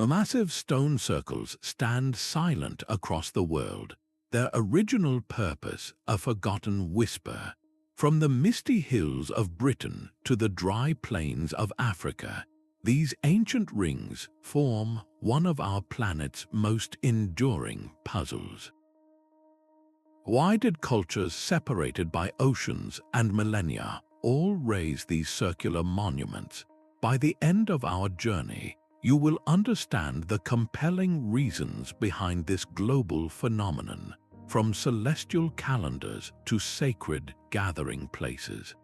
Massive stone circles stand silent across the world, their original purpose a forgotten whisper. From the misty hills of Britain to the dry plains of Africa, these ancient rings form one of our planet's most enduring puzzles. Why did cultures separated by oceans and millennia all raise these circular monuments? By the end of our journey, you will understand the compelling reasons behind this global phenomenon, from celestial calendars to sacred gathering places.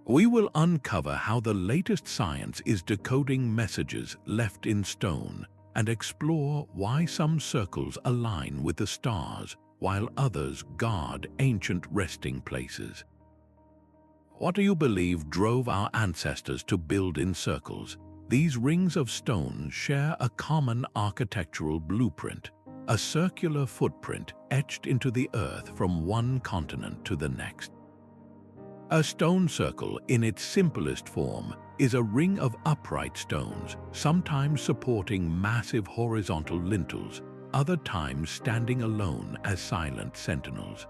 We will uncover how the latest science is decoding messages left in stone and explore why some circles align with the stars while others guard ancient resting places. What do you believe drove our ancestors to build in circles? These rings of stone share a common architectural blueprint, a circular footprint etched into the earth from one continent to the next. A stone circle, in its simplest form, is a ring of upright stones, sometimes supporting massive horizontal lintels, other times standing alone as silent sentinels.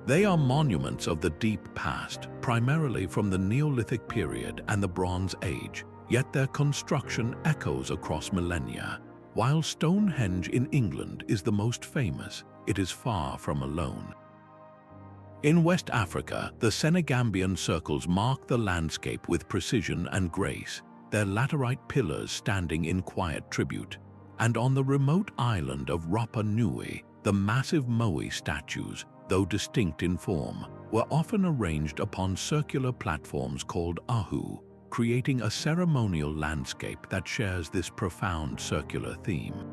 They are monuments of the deep past, primarily from the Neolithic period and the Bronze Age, yet their construction echoes across millennia. While Stonehenge in England is the most famous, it is far from alone. In West Africa, the Senegambian circles mark the landscape with precision and grace, their laterite pillars standing in quiet tribute. And on the remote island of Rapa Nui, the massive moai statues, though distinct in form, were often arranged upon circular platforms called ahu, creating a ceremonial landscape that shares this profound circular theme.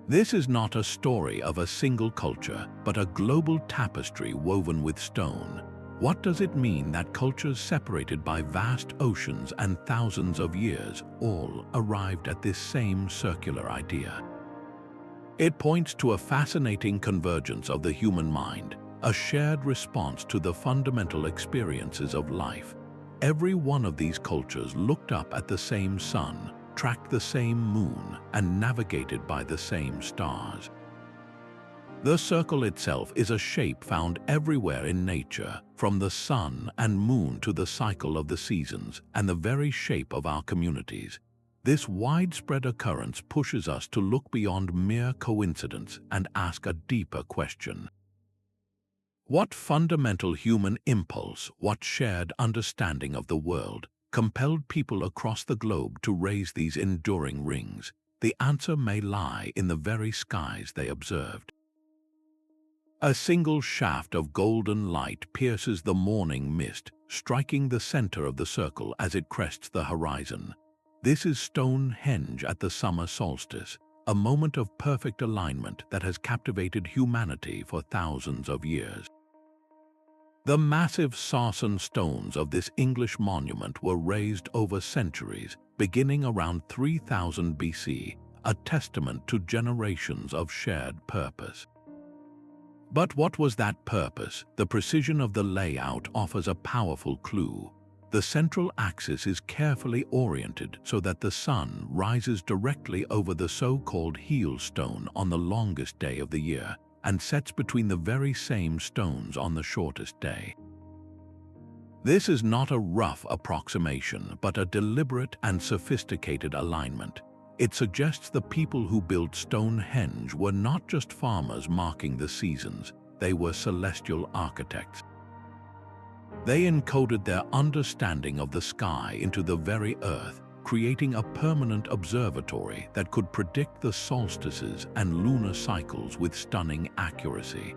This is not a story of a single culture, but a global tapestry woven with stone. What does it mean that cultures separated by vast oceans and thousands of years all arrived at this same circular idea? It points to a fascinating convergence of the human mind, a shared response to the fundamental experiences of life. Every one of these cultures looked up at the same sun, tracked the same moon, and navigated by the same stars. The circle itself is a shape found everywhere in nature, from the sun and moon to the cycle of the seasons and the very shape of our communities. This widespread occurrence pushes us to look beyond mere coincidence and ask a deeper question. What fundamental human impulse, what shared understanding of the world, compelled people across the globe to raise these enduring rings? The answer may lie in the very skies they observed. A single shaft of golden light pierces the morning mist, striking the center of the circle as it crests the horizon. This is Stonehenge at the summer solstice, a moment of perfect alignment that has captivated humanity for thousands of years. The massive sarsen stones of this English monument were raised over centuries, beginning around 3000 BC, a testament to generations of shared purpose. But what was that purpose? The precision of the layout offers a powerful clue. The central axis is carefully oriented so that the sun rises directly over the so-called heel stone on the longest day of the year and sets between the very same stones on the shortest day. This is not a rough approximation, but a deliberate and sophisticated alignment. It suggests the people who built Stonehenge were not just farmers marking the seasons, they were celestial architects. They encoded their understanding of the sky into the very earth, creating a permanent observatory that could predict the solstices and lunar cycles with stunning accuracy.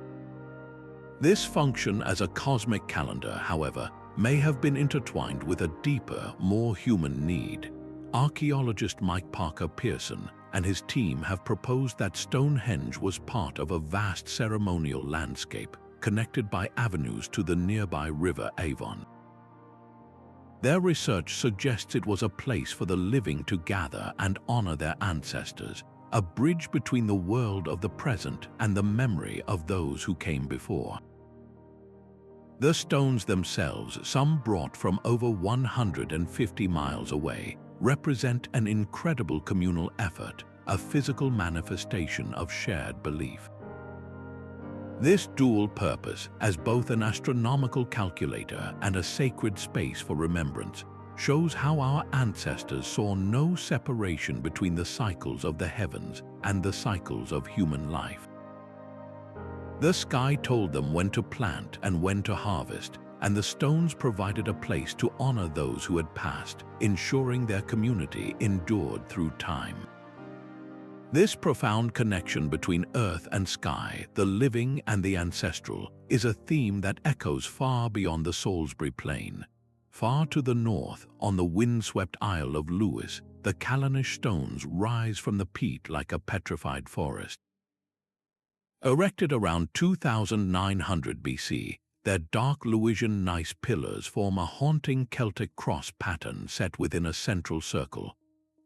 This function as a cosmic calendar, however, may have been intertwined with a deeper, more human need. Archaeologist Mike Parker Pearson and his team have proposed that Stonehenge was part of a vast ceremonial landscape connected by avenues to the nearby river Avon. Their research suggests it was a place for the living to gather and honor their ancestors, a bridge between the world of the present and the memory of those who came before. The stones themselves, some brought from over 150 miles away, represent an incredible communal effort, a physical manifestation of shared belief. This dual purpose, as both an astronomical calculator and a sacred space for remembrance, shows how our ancestors saw no separation between the cycles of the heavens and the cycles of human life. The sky told them when to plant and when to harvest, and the stones provided a place to honor those who had passed, ensuring their community endured through time. This profound connection between earth and sky, the living and the ancestral, is a theme that echoes far beyond the Salisbury Plain. Far to the north, on the windswept Isle of Lewis, the Callanish stones rise from the peat like a petrified forest. Erected around 2900 BC, their dark Lewisian gneiss pillars form a haunting Celtic cross pattern set within a central circle.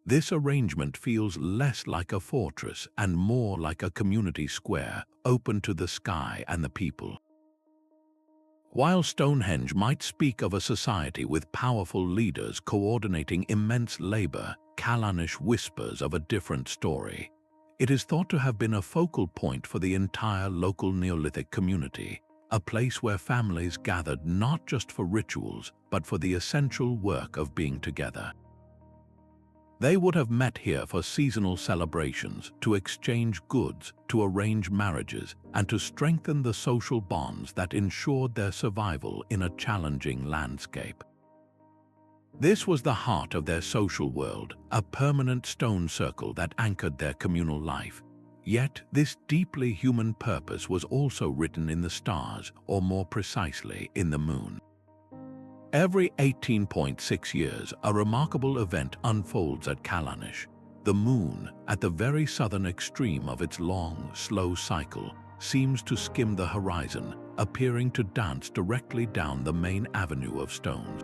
This arrangement feels less like a fortress and more like a community square, open to the sky and the people. While Stonehenge might speak of a society with powerful leaders coordinating immense labor, Callanish whispers of a different story. It is thought to have been a focal point for the entire local Neolithic community, a place where families gathered not just for rituals, but for the essential work of being together. They would have met here for seasonal celebrations, to exchange goods, to arrange marriages, and to strengthen the social bonds that ensured their survival in a challenging landscape. This was the heart of their social world, a permanent stone circle that anchored their communal life. Yet this deeply human purpose was also written in the stars, or more precisely, in the moon. Every 18.6 years, a remarkable event unfolds at Callanish. The moon, at the very southern extreme of its long, slow cycle, seems to skim the horizon, appearing to dance directly down the main avenue of stones.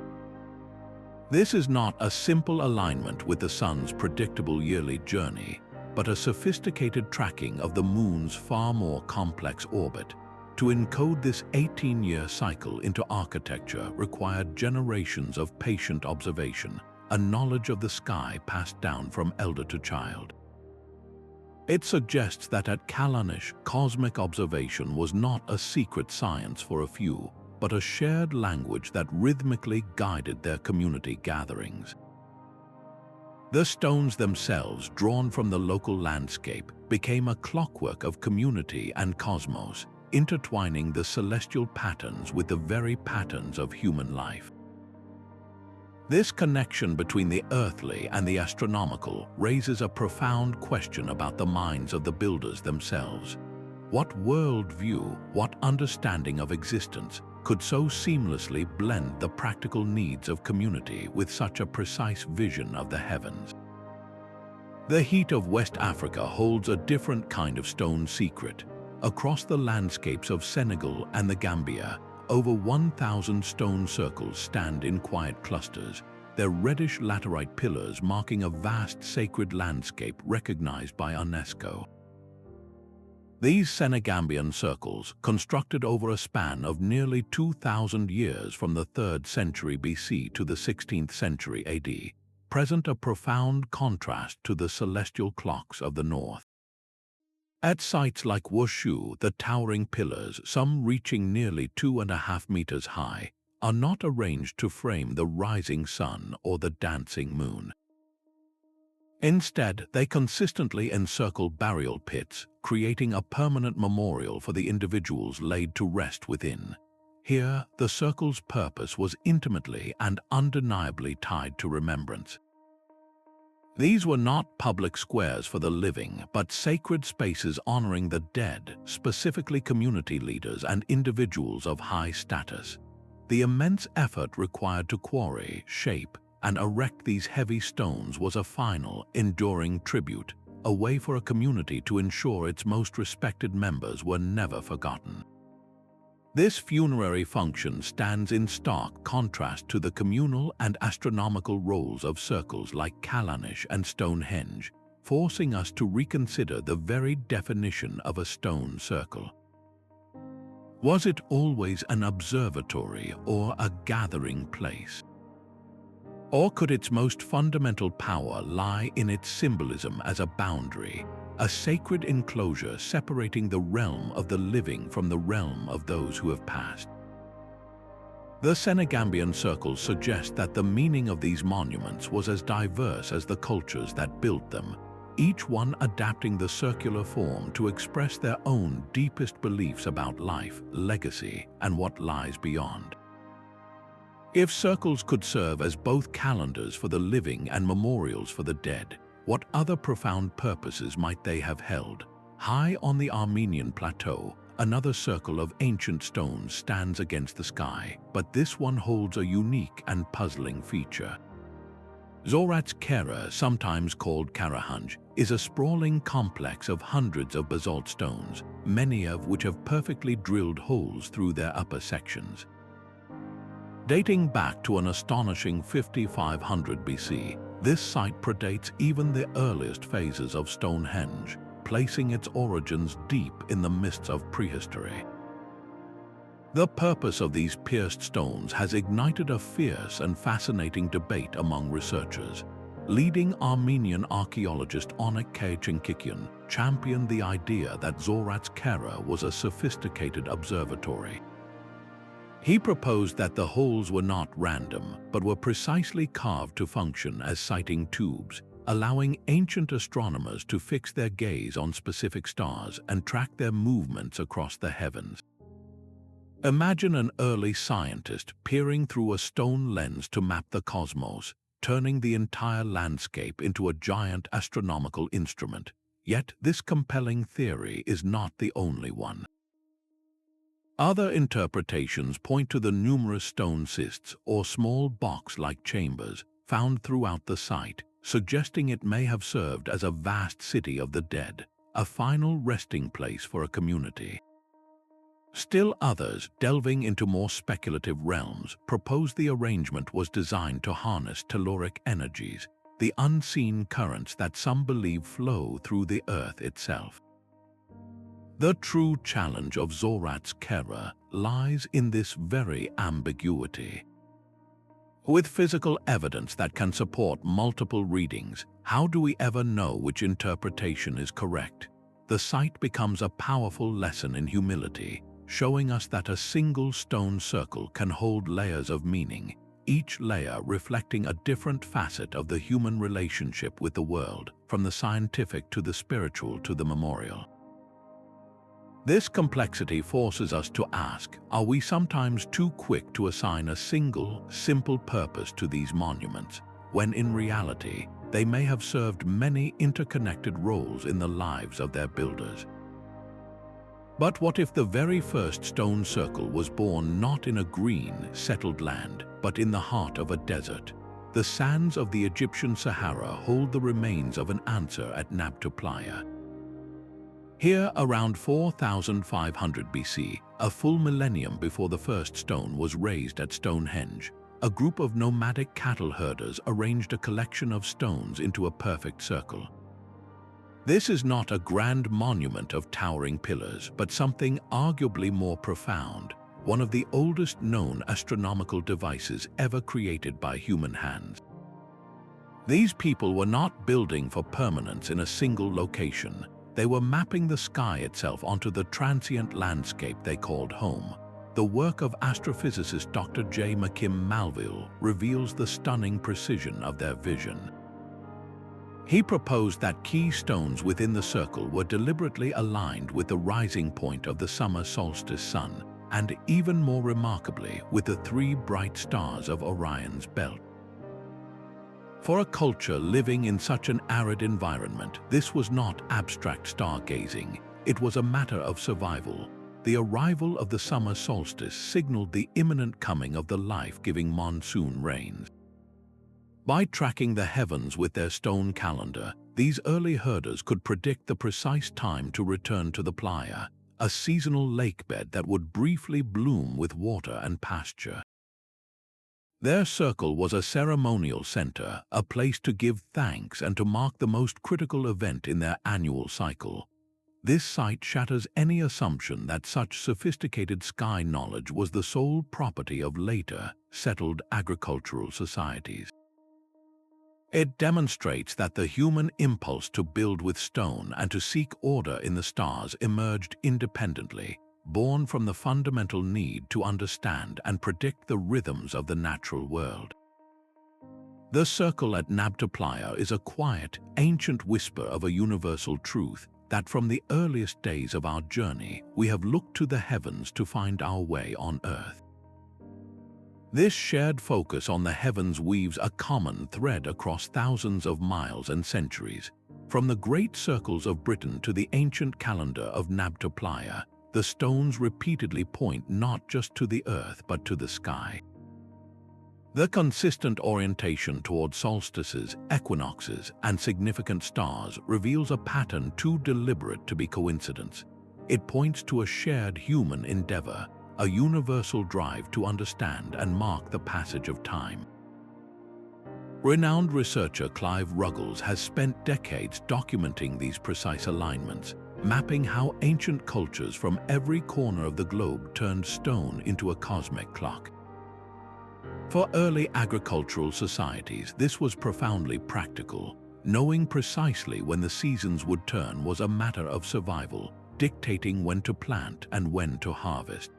This is not a simple alignment with the sun's predictable yearly journey, but a sophisticated tracking of the moon's far more complex orbit. To encode this 18-year cycle into architecture required generations of patient observation, a knowledge of the sky passed down from elder to child. It suggests that at Callanish, cosmic observation was not a secret science for a few, but a shared language that rhythmically guided their community gatherings. The stones themselves, drawn from the local landscape, became a clockwork of community and cosmos, intertwining the celestial patterns with the very patterns of human life. This connection between the earthly and the astronomical raises a profound question about the minds of the builders themselves. What worldview, what understanding of existence could so seamlessly blend the practical needs of community with such a precise vision of the heavens? The heat of West Africa holds a different kind of stone secret. Across the landscapes of Senegal and the Gambia, over 1,000 stone circles stand in quiet clusters, their reddish laterite pillars marking a vast sacred landscape recognized by UNESCO. These Senegambian circles, constructed over a span of nearly 2,000 years from the 3rd century BC to the 16th century AD, present a profound contrast to the celestial clocks of the north. At sites like Wushu, the towering pillars, some reaching nearly 2.5 meters high, are not arranged to frame the rising sun or the dancing moon. Instead, they consistently encircle burial pits, creating a permanent memorial for the individuals laid to rest within. Here, the circle's purpose was intimately and undeniably tied to remembrance. These were not public squares for the living, but sacred spaces honoring the dead, specifically community leaders and individuals of high status. The immense effort required to quarry, shape, and erect these heavy stones was a final, enduring tribute, a way for a community to ensure its most respected members were never forgotten. This funerary function stands in stark contrast to the communal and astronomical roles of circles like Callanish and Stonehenge, forcing us to reconsider the very definition of a stone circle. Was it always an observatory or a gathering place? Or could its most fundamental power lie in its symbolism as a boundary, a sacred enclosure separating the realm of the living from the realm of those who have passed? The Senegambian circles suggest that the meaning of these monuments was as diverse as the cultures that built them, each one adapting the circular form to express their own deepest beliefs about life, legacy, and what lies beyond. If circles could serve as both calendars for the living and memorials for the dead, what other profound purposes might they have held? High on the Armenian plateau, another circle of ancient stones stands against the sky, but this one holds a unique and puzzling feature. Zorats Kera, sometimes called Karahunj, is a sprawling complex of hundreds of basalt stones, many of which have perfectly drilled holes through their upper sections. Dating back to an astonishing 5500 BC, this site predates even the earliest phases of Stonehenge, placing its origins deep in the mists of prehistory. The purpose of these pierced stones has ignited a fierce and fascinating debate among researchers. Leading Armenian archaeologist Onik Chinkikian championed the idea that Zorats Kera was a sophisticated observatory. He proposed that the holes were not random, but were precisely carved to function as sighting tubes, allowing ancient astronomers to fix their gaze on specific stars and track their movements across the heavens. Imagine an early scientist peering through a stone lens to map the cosmos, turning the entire landscape into a giant astronomical instrument. Yet this compelling theory is not the only one. Other interpretations point to the numerous stone cists or small box-like chambers found throughout the site, suggesting it may have served as a vast city of the dead, a final resting place for a community. Still others, delving into more speculative realms, propose the arrangement was designed to harness telluric energies, the unseen currents that some believe flow through the earth itself. The true challenge of Zorats Kera lies in this very ambiguity. With physical evidence that can support multiple readings, how do we ever know which interpretation is correct? The site becomes a powerful lesson in humility, showing us that a single stone circle can hold layers of meaning, each layer reflecting a different facet of the human relationship with the world, from the scientific to the spiritual to the memorial. This complexity forces us to ask, are we sometimes too quick to assign a single, simple purpose to these monuments, when in reality, they may have served many interconnected roles in the lives of their builders? But what if the very first stone circle was born not in a green, settled land, but in the heart of a desert? The sands of the Egyptian Sahara hold the remains of an answer at Nabta Playa. Here, around 4500 BC, a full millennium before the first stone was raised at Stonehenge, a group of nomadic cattle herders arranged a collection of stones into a perfect circle. This is not a grand monument of towering pillars, but something arguably more profound, one of the oldest known astronomical devices ever created by human hands. These people were not building for permanence in a single location. They were mapping the sky itself onto the transient landscape they called home. The work of astrophysicist Dr. J. McKim Malville reveals the stunning precision of their vision. He proposed that key stones within the circle were deliberately aligned with the rising point of the summer solstice sun, and even more remarkably, with the three bright stars of Orion's belt. For a culture living in such an arid environment, this was not abstract stargazing. It was a matter of survival. The arrival of the summer solstice signaled the imminent coming of the life-giving monsoon rains. By tracking the heavens with their stone calendar, these early herders could predict the precise time to return to the playa, a seasonal lakebed that would briefly bloom with water and pasture. Their circle was a ceremonial center, a place to give thanks and to mark the most critical event in their annual cycle. This site shatters any assumption that such sophisticated sky knowledge was the sole property of later, settled agricultural societies. It demonstrates that the human impulse to build with stone and to seek order in the stars emerged independently, born from the fundamental need to understand and predict the rhythms of the natural world. The circle at Nabta Playa is a quiet, ancient whisper of a universal truth that from the earliest days of our journey we have looked to the heavens to find our way on earth. This shared focus on the heavens weaves a common thread across thousands of miles and centuries. From the great circles of Britain to the ancient calendar of Nabta Playa, the stones repeatedly point not just to the earth but to the sky. The consistent orientation toward solstices, equinoxes, and significant stars reveals a pattern too deliberate to be coincidence. It points to a shared human endeavor, a universal drive to understand and mark the passage of time. Renowned researcher Clive Ruggles has spent decades documenting these precise alignments, mapping how ancient cultures from every corner of the globe turned stone into a cosmic clock. For early agricultural societies, this was profoundly practical. Knowing precisely when the seasons would turn was a matter of survival, dictating when to plant and when to harvest.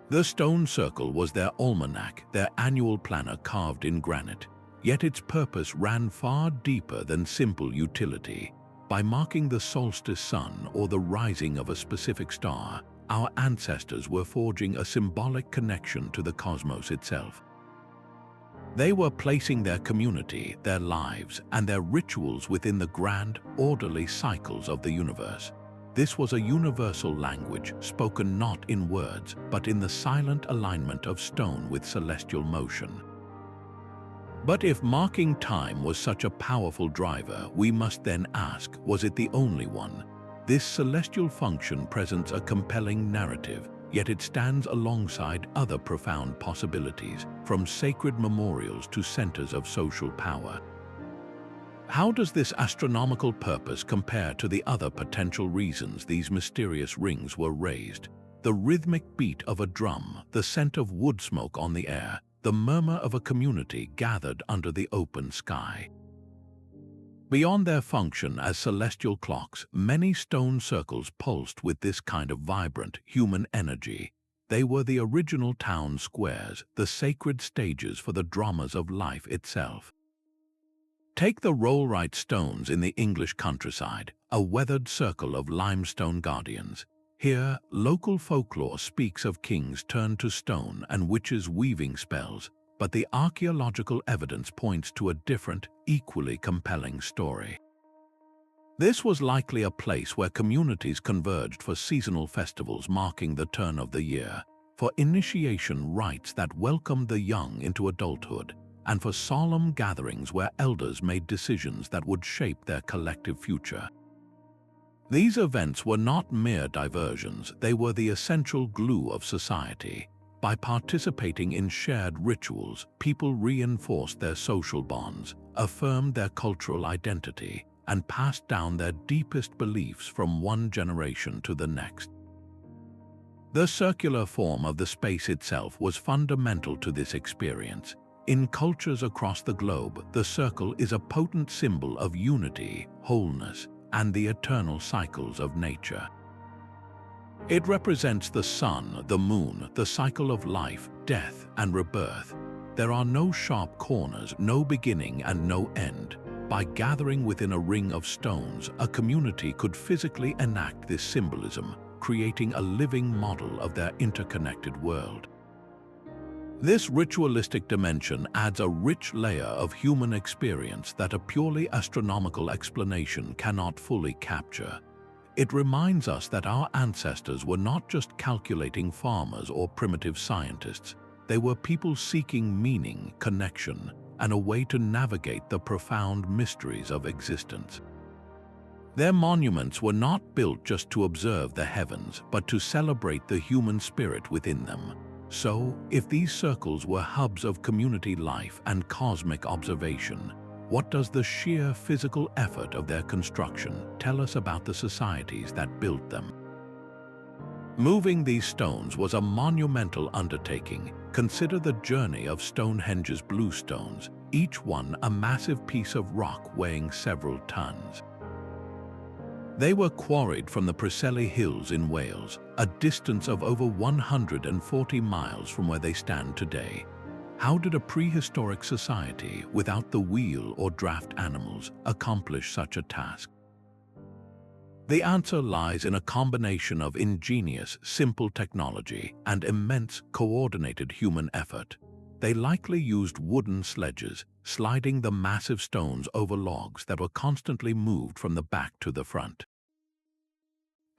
The stone circle was their almanac, their annual planner carved in granite, yet its purpose ran far deeper than simple utility. By marking the solstice sun or the rising of a specific star, our ancestors were forging a symbolic connection to the cosmos itself. They were placing their community, their lives, and their rituals within the grand, orderly cycles of the universe. This was a universal language, spoken not in words, but in the silent alignment of stone with celestial motion. But if marking time was such a powerful driver, we must then ask, was it the only one? This celestial function presents a compelling narrative, yet it stands alongside other profound possibilities, from sacred memorials to centers of social power. How does this astronomical purpose compare to the other potential reasons these mysterious rings were raised? The rhythmic beat of a drum, the scent of wood smoke on the air, the murmur of a community gathered under the open sky. Beyond their function as celestial clocks, many stone circles pulsed with this kind of vibrant human energy. They were the original town squares, the sacred stages for the dramas of life itself. Take the rollright stones in the English countryside, a weathered circle of limestone guardians. Here, local folklore speaks of kings turned to stone and witches weaving spells, but the archaeological evidence points to a different, equally compelling story. This was likely a place where communities converged for seasonal festivals marking the turn of the year, for initiation rites that welcomed the young into adulthood, and for solemn gatherings where elders made decisions that would shape their collective future. These events were not mere diversions, they were the essential glue of society. By participating in shared rituals, people reinforced their social bonds, affirmed their cultural identity, and passed down their deepest beliefs from one generation to the next. The circular form of the space itself was fundamental to this experience. In cultures across the globe, the circle is a potent symbol of unity, wholeness, and the eternal cycles of nature. It represents the sun, the moon, the cycle of life, death, and rebirth. There are no sharp corners, no beginning and no end. By gathering within a ring of stones, a community could physically enact this symbolism, creating a living model of their interconnected world. This ritualistic dimension adds a rich layer of human experience that a purely astronomical explanation cannot fully capture. It reminds us that our ancestors were not just calculating farmers or primitive scientists. They were people seeking meaning, connection, and a way to navigate the profound mysteries of existence. Their monuments were not built just to observe the heavens, but to celebrate the human spirit within them. So, if these circles were hubs of community life and cosmic observation, what does the sheer physical effort of their construction tell us about the societies that built them? Moving these stones was a monumental undertaking. Consider the journey of Stonehenge's blue stones, each one a massive piece of rock weighing several tons. They were quarried from the Preseli Hills in Wales, a distance of over 140 miles from where they stand today. How did a prehistoric society without the wheel or draft animals accomplish such a task? The answer lies in a combination of ingenious, simple technology and immense, coordinated human effort. They likely used wooden sledges, sliding the massive stones over logs that were constantly moved from the back to the front.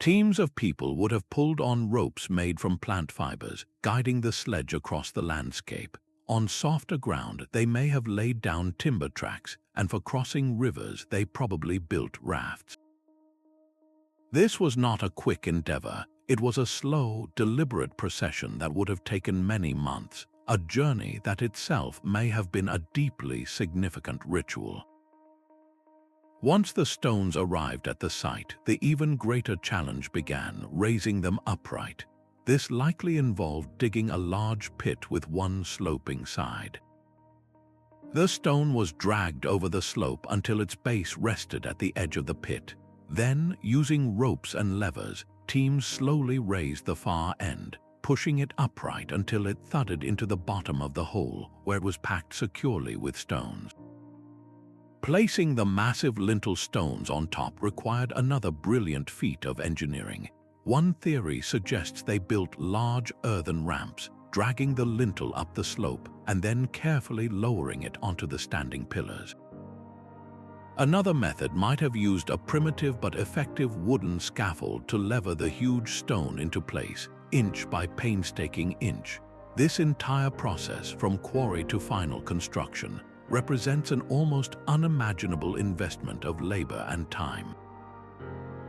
Teams of people would have pulled on ropes made from plant fibers, guiding the sledge across the landscape. On softer ground, they may have laid down timber tracks, and for crossing rivers, they probably built rafts. This was not a quick endeavor. It was a slow, deliberate procession that would have taken many months, a journey that itself may have been a deeply significant ritual. Once the stones arrived at the site, the even greater challenge began, raising them upright. This likely involved digging a large pit with one sloping side. The stone was dragged over the slope until its base rested at the edge of the pit. Then, using ropes and levers, teams slowly raised the far end, pushing it upright until it thudded into the bottom of the hole, where it was packed securely with stones. Placing the massive lintel stones on top required another brilliant feat of engineering. One theory suggests they built large earthen ramps, dragging the lintel up the slope and then carefully lowering it onto the standing pillars. Another method might have used a primitive but effective wooden scaffold to lever the huge stone into place, inch by painstaking inch. This entire process, from quarry to final construction, represents an almost unimaginable investment of labor and time.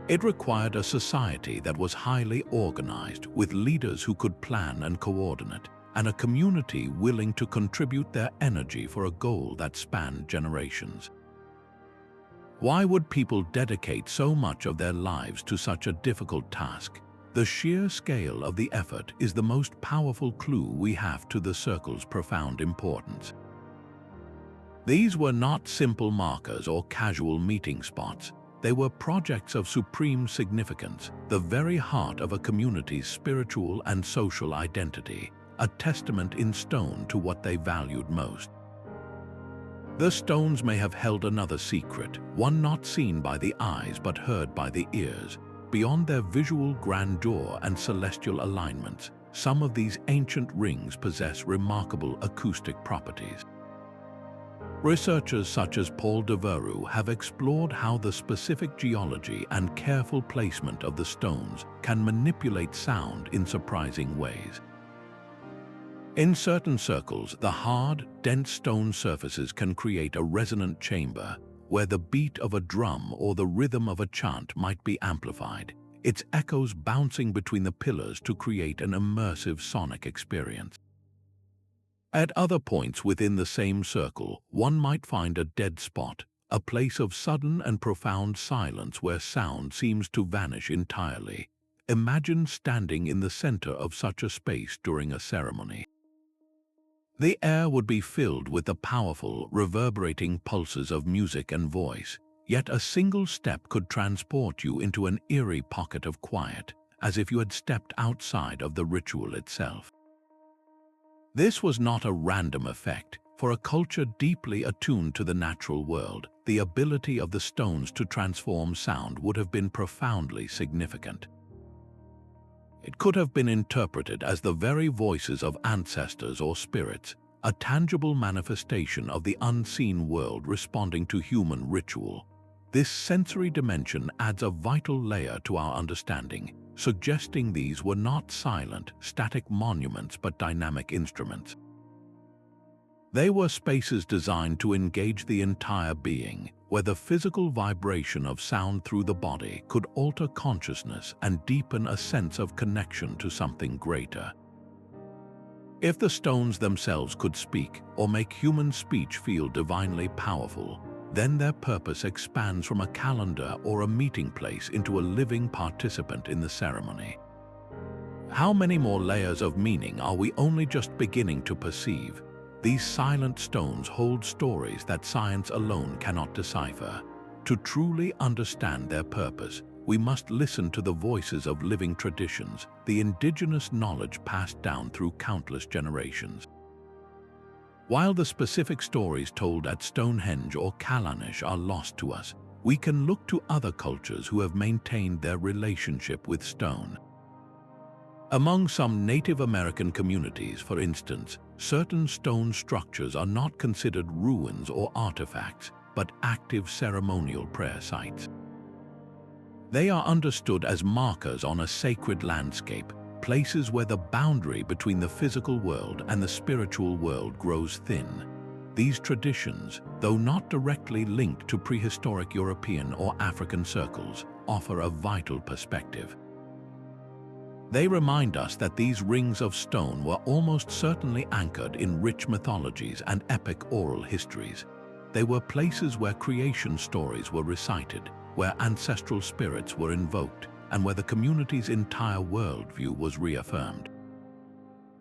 It required a society that was highly organized, with leaders who could plan and coordinate, and a community willing to contribute their energy for a goal that spanned generations. Why would people dedicate so much of their lives to such a difficult task? The sheer scale of the effort is the most powerful clue we have to the circle's profound importance. These were not simple markers or casual meeting spots. They were projects of supreme significance, the very heart of a community's spiritual and social identity, a testament in stone to what they valued most. The stones may have held another secret, one not seen by the eyes but heard by the ears. Beyond their visual grandeur and celestial alignments, some of these ancient rings possess remarkable acoustic properties. Researchers such as Paul Devereux have explored how the specific geology and careful placement of the stones can manipulate sound in surprising ways. In certain circles, the hard, dense stone surfaces can create a resonant chamber where the beat of a drum or the rhythm of a chant might be amplified, its echoes bouncing between the pillars to create an immersive sonic experience. At other points within the same circle, one might find a dead spot, a place of sudden and profound silence where sound seems to vanish entirely. Imagine standing in the center of such a space during a ceremony. The air would be filled with the powerful, reverberating pulses of music and voice, yet a single step could transport you into an eerie pocket of quiet, as if you had stepped outside of the ritual itself. This was not a random effect. For a culture deeply attuned to the natural world, the ability of the stones to transform sound would have been profoundly significant. It could have been interpreted as the very voices of ancestors or spirits, a tangible manifestation of the unseen world responding to human ritual. This sensory dimension adds a vital layer to our understanding, suggesting these were not silent, static monuments but dynamic instruments. They were spaces designed to engage the entire being, where the physical vibration of sound through the body could alter consciousness and deepen a sense of connection to something greater. If the stones themselves could speak or make human speech feel divinely powerful, then their purpose expands from a calendar or a meeting place into a living participant in the ceremony. How many more layers of meaning are we only just beginning to perceive? These silent stones hold stories that science alone cannot decipher. To truly understand their purpose, we must listen to the voices of living traditions, the indigenous knowledge passed down through countless generations. While the specific stories told at Stonehenge or Callanish are lost to us, we can look to other cultures who have maintained their relationship with stone. Among some Native American communities, for instance, certain stone structures are not considered ruins or artifacts, but active ceremonial prayer sites. They are understood as markers on a sacred landscape, places where the boundary between the physical world and the spiritual world grows thin. These traditions, though not directly linked to prehistoric European or African circles, offer a vital perspective. They remind us that these rings of stone were almost certainly anchored in rich mythologies and epic oral histories. They were places where creation stories were recited, where ancestral spirits were invoked, and where the community's entire worldview was reaffirmed.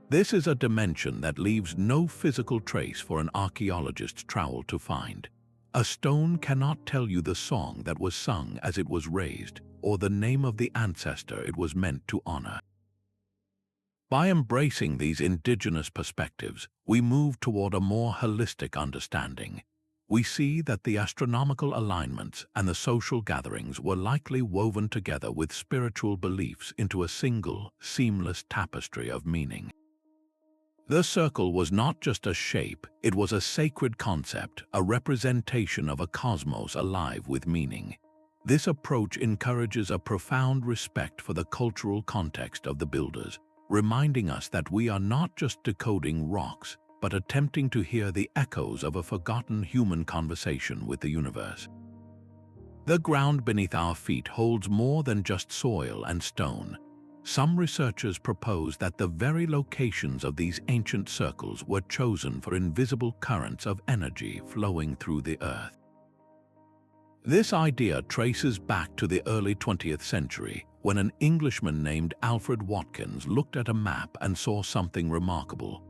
This is a dimension that leaves no physical trace for an archaeologist's trowel to find. A stone cannot tell you the song that was sung as it was raised, or the name of the ancestor it was meant to honor. By embracing these indigenous perspectives, we move toward a more holistic understanding. We see that the astronomical alignments and the social gatherings were likely woven together with spiritual beliefs into a single, seamless tapestry of meaning. The circle was not just a shape, it was a sacred concept, a representation of a cosmos alive with meaning. This approach encourages a profound respect for the cultural context of the builders, reminding us that we are not just decoding rocks, but attempting to hear the echoes of a forgotten human conversation with the universe. The ground beneath our feet holds more than just soil and stone. Some researchers propose that the very locations of these ancient circles were chosen for invisible currents of energy flowing through the earth. This idea traces back to the early 20th century, when an Englishman named Alfred Watkins looked at a map and saw something remarkable.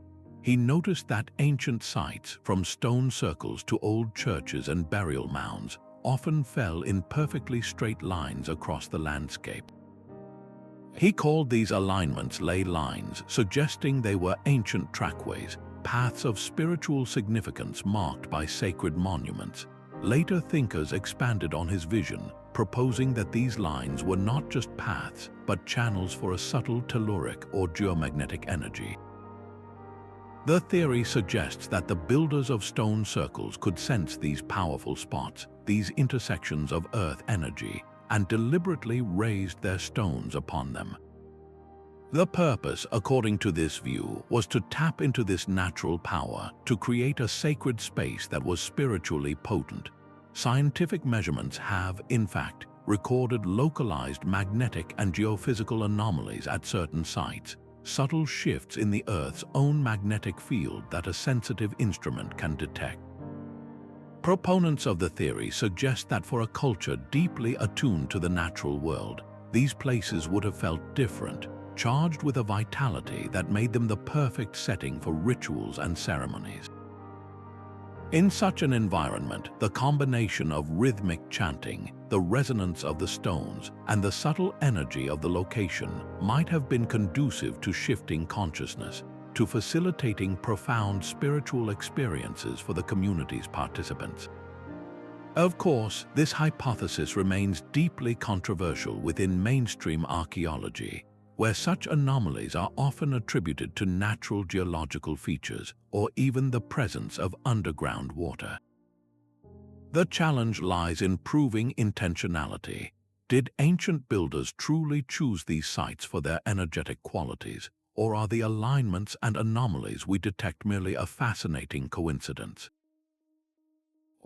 He noticed that ancient sites, from stone circles to old churches and burial mounds, often fell in perfectly straight lines across the landscape. He called these alignments ley lines, suggesting they were ancient trackways, paths of spiritual significance marked by sacred monuments. Later thinkers expanded on his vision, proposing that these lines were not just paths, but channels for a subtle telluric or geomagnetic energy. The theory suggests that the builders of stone circles could sense these powerful spots, these intersections of earth energy, and deliberately raised their stones upon them. The purpose, according to this view, was to tap into this natural power, to create a sacred space that was spiritually potent. Scientific measurements have, in fact, recorded localized magnetic and geophysical anomalies at certain sites, subtle shifts in the Earth's own magnetic field that a sensitive instrument can detect. Proponents of the theory suggest that for a culture deeply attuned to the natural world, these places would have felt different, charged with a vitality that made them the perfect setting for rituals and ceremonies. In such an environment, the combination of rhythmic chanting, the resonance of the stones, and the subtle energy of the location might have been conducive to shifting consciousness, to facilitating profound spiritual experiences for the community's participants. Of course, this hypothesis remains deeply controversial within mainstream archaeology, where such anomalies are often attributed to natural geological features or even the presence of underground water. The challenge lies in proving intentionality. Did ancient builders truly choose these sites for their energetic qualities, or are the alignments and anomalies we detect merely a fascinating coincidence?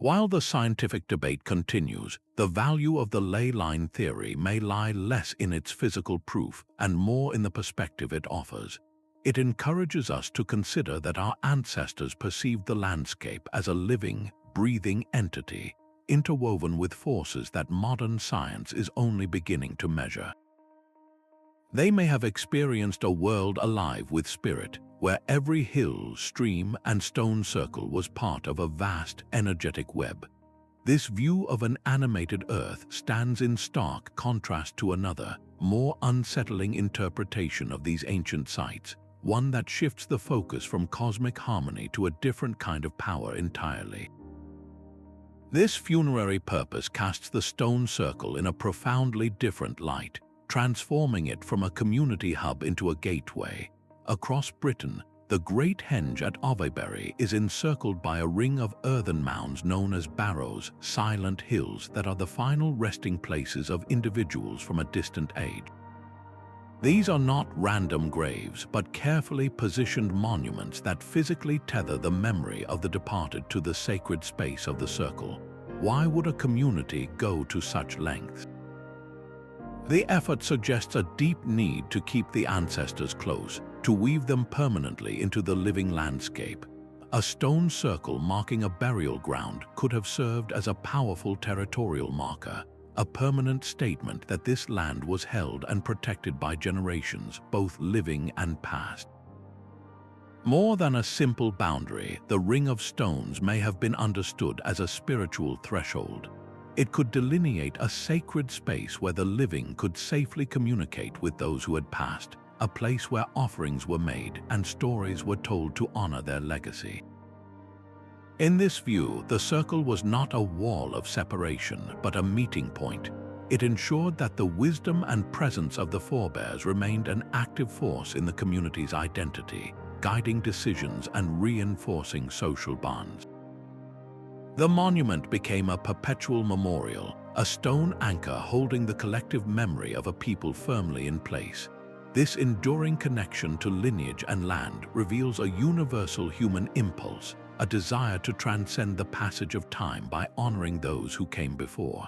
While the scientific debate continues, the value of the ley line theory may lie less in its physical proof and more in the perspective it offers. It encourages us to consider that our ancestors perceived the landscape as a living, breathing entity, interwoven with forces that modern science is only beginning to measure. They may have experienced a world alive with spirit, where every hill, stream, and stone circle was part of a vast energetic web. This view of an animated Earth stands in stark contrast to another, more unsettling interpretation of these ancient sites, one that shifts the focus from cosmic harmony to a different kind of power entirely. This funerary purpose casts the stone circle in a profoundly different light, transforming it from a community hub into a gateway. Across Britain, the Great Henge at Observatory is encircled by a ring of earthen mounds known as barrows, silent hills that are the final resting places of individuals from a distant age. These are not random graves, but carefully positioned monuments that physically tether the memory of the departed to the sacred space of the circle. Why would a community go to such lengths? The effort suggests a deep need to keep the ancestors close, to weave them permanently into the living landscape. A stone circle marking a burial ground could have served as a powerful territorial marker, a permanent statement that this land was held and protected by generations, both living and past. More than a simple boundary, the ring of stones may have been understood as a spiritual threshold. It could delineate a sacred space where the living could safely communicate with those who had passed, a place where offerings were made and stories were told to honor their legacy. In this view, the circle was not a wall of separation, but a meeting point. It ensured that the wisdom and presence of the forebears remained an active force in the community's identity, guiding decisions and reinforcing social bonds. The monument became a perpetual memorial, a stone anchor holding the collective memory of a people firmly in place. This enduring connection to lineage and land reveals a universal human impulse, a desire to transcend the passage of time by honoring those who came before.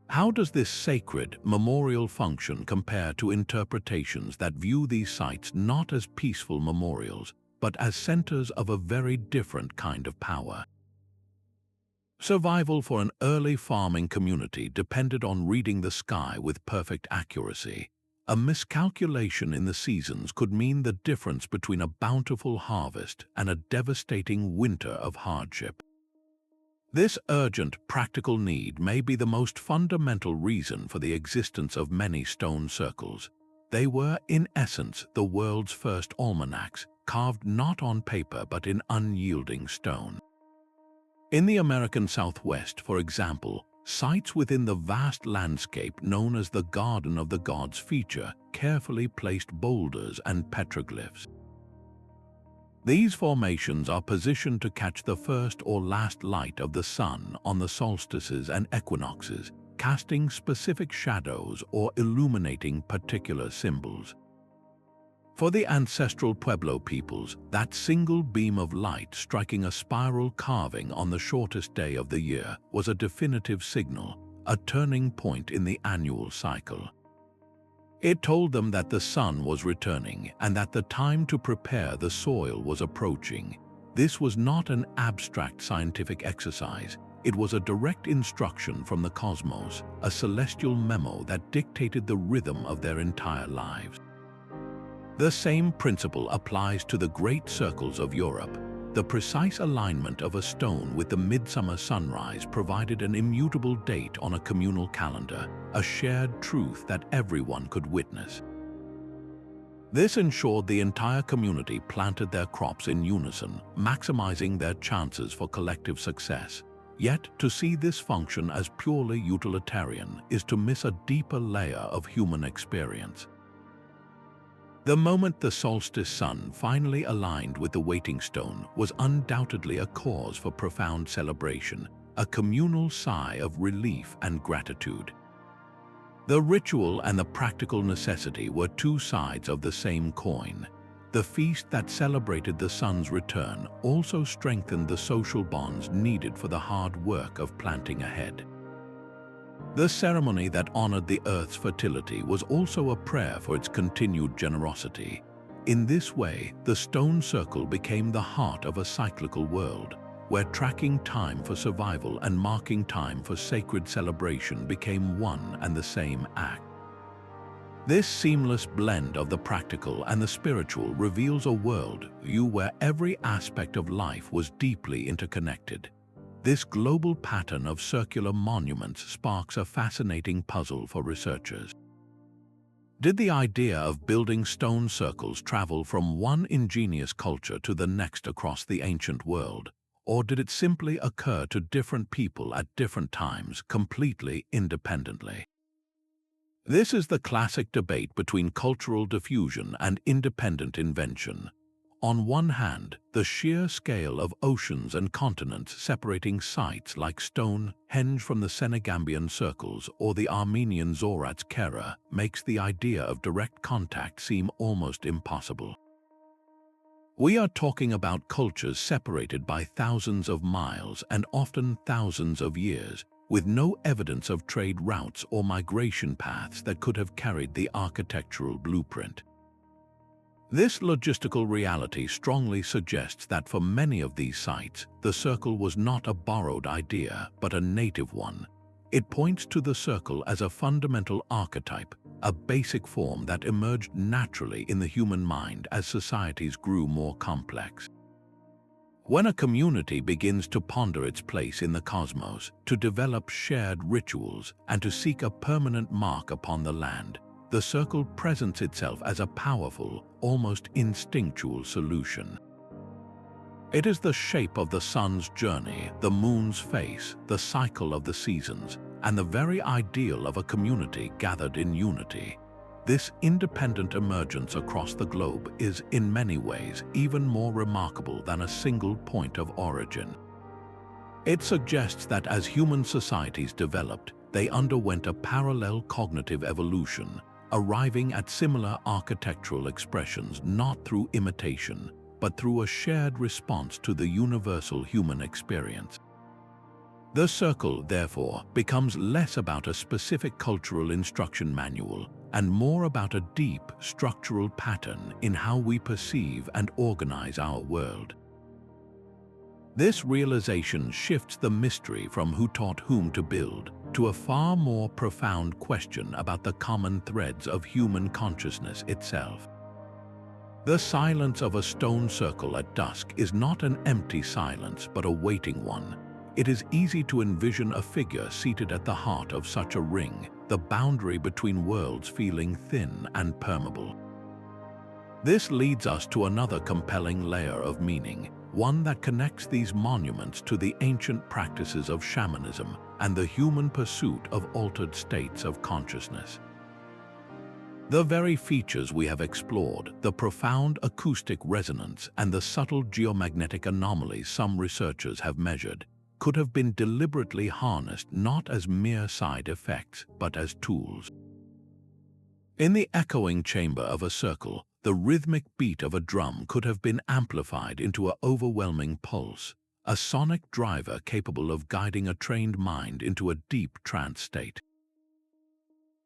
How does this sacred, memorial function compare to interpretations that view these sites not as peaceful memorials, but as centers of a very different kind of power? Survival for an early farming community depended on reading the sky with perfect accuracy. A miscalculation in the seasons could mean the difference between a bountiful harvest and a devastating winter of hardship. This urgent, practical need may be the most fundamental reason for the existence of many stone circles. They were, in essence, the world's first almanacs, carved not on paper but in unyielding stone. In the American Southwest, for example, sites within the vast landscape known as the Garden of the Gods feature carefully placed boulders and petroglyphs. These formations are positioned to catch the first or last light of the sun on the solstices and equinoxes, casting specific shadows or illuminating particular symbols. For the ancestral Pueblo peoples, that single beam of light striking a spiral carving on the shortest day of the year was a definitive signal, a turning point in the annual cycle. It told them that the sun was returning and that the time to prepare the soil was approaching. This was not an abstract scientific exercise. It was a direct instruction from the cosmos, a celestial memo that dictated the rhythm of their entire lives. The same principle applies to the great circles of Europe. The precise alignment of a stone with the midsummer sunrise provided an immutable date on a communal calendar, a shared truth that everyone could witness. This ensured the entire community planted their crops in unison, maximizing their chances for collective success. Yet, to see this function as purely utilitarian is to miss a deeper layer of human experience. The moment the solstice sun finally aligned with the waiting stone was undoubtedly a cause for profound celebration, a communal sigh of relief and gratitude. The ritual and the practical necessity were two sides of the same coin. The feast that celebrated the sun's return also strengthened the social bonds needed for the hard work of planting ahead. The ceremony that honored the earth's fertility was also a prayer for its continued generosity. In this way, the stone circle became the heart of a cyclical world, where tracking time for survival and marking time for sacred celebration became one and the same act. This seamless blend of the practical and the spiritual reveals a world where every aspect of life was deeply interconnected. This global pattern of circular monuments sparks a fascinating puzzle for researchers. Did the idea of building stone circles travel from one ingenious culture to the next across the ancient world, or did it simply occur to different people at different times, completely independently? This is the classic debate between cultural diffusion and independent invention. On one hand, the sheer scale of oceans and continents separating sites like Stonehenge from the Senegambian circles or the Armenian Zorats makes the idea of direct contact seem almost impossible. We are talking about cultures separated by thousands of miles and often thousands of years, with no evidence of trade routes or migration paths that could have carried the architectural blueprint. This logistical reality strongly suggests that for many of these sites, the circle was not a borrowed idea, but a native one. It points to the circle as a fundamental archetype, a basic form that emerged naturally in the human mind as societies grew more complex. When a community begins to ponder its place in the cosmos, to develop shared rituals, and to seek a permanent mark upon the land, the circle presents itself as a powerful, almost instinctual solution. It is the shape of the sun's journey, the moon's face, the cycle of the seasons, and the very ideal of a community gathered in unity. This independent emergence across the globe is, in many ways, even more remarkable than a single point of origin. It suggests that as human societies developed, they underwent a parallel cognitive evolution, arriving at similar architectural expressions not through imitation, but through a shared response to the universal human experience. The circle, therefore, becomes less about a specific cultural instruction manual and more about a deep structural pattern in how we perceive and organize our world. This realization shifts the mystery from who taught whom to build to a far more profound question about the common threads of human consciousness itself. The silence of a stone circle at dusk is not an empty silence but a waiting one. It is easy to envision a figure seated at the heart of such a ring, the boundary between worlds feeling thin and permeable. This leads us to another compelling layer of meaning, one that connects these monuments to the ancient practices of shamanism and the human pursuit of altered states of consciousness. The very features we have explored, the profound acoustic resonance and the subtle geomagnetic anomalies some researchers have measured, could have been deliberately harnessed not as mere side effects, but as tools. In the echoing chamber of a circle, the rhythmic beat of a drum could have been amplified into an overwhelming pulse, a sonic driver capable of guiding a trained mind into a deep trance state.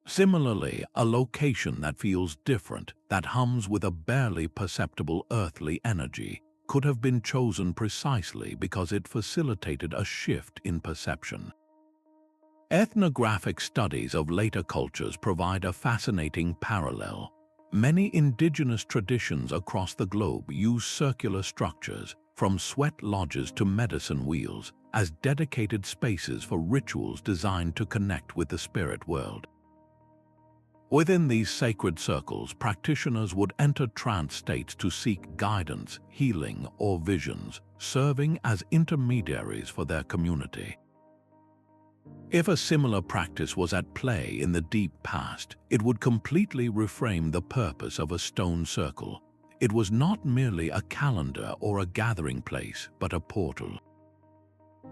Similarly, a location that feels different, that hums with a barely perceptible earthly energy, could have been chosen precisely because it facilitated a shift in perception. Ethnographic studies of later cultures provide a fascinating parallel. Many indigenous traditions across the globe use circular structures, from sweat lodges to medicine wheels, as dedicated spaces for rituals designed to connect with the spirit world. Within these sacred circles, practitioners would enter trance states to seek guidance, healing, or visions, serving as intermediaries for their community. If a similar practice was at play in the deep past, it would completely reframe the purpose of a stone circle. It was not merely a calendar or a gathering place, but a portal.